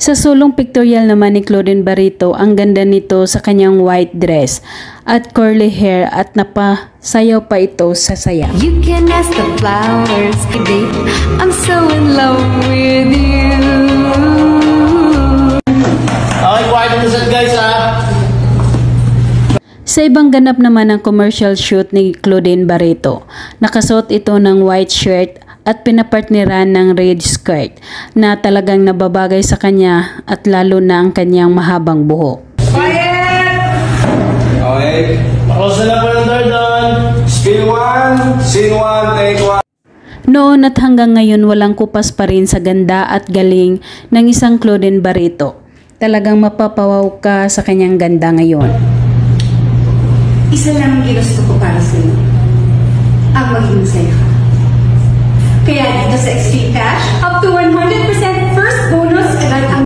Sa sulong pictorial naman ni Claudine Barreto, ang ganda nito sa kanyang white dress at curly hair at napasayaw pa ito sa saya. You can ask the flowers today, I'm so in love with you. Okay, quiet na sa guys ha. Sa ibang ganap naman ang commercial shoot ni Claudine Barreto. Nakasuot ito ng white shirt at pinapartneran ng red skirt na talagang nababagay sa kanya at lalo na ang kanyang mahabang buhok. Quiet! Okay. Pakosa na po ng Dordon. Spill 1, scene 1, take 1. Noon at hanggang ngayon walang kupas pa rin sa ganda at galing ng isang Claudine Barreto. Talagang mapapawaw ka sa kanyang ganda ngayon. Isa lang ang ginusto ko para sa'yo. Ang maging masaya ka. Kaya dito sa Extreme Cash, up to 100%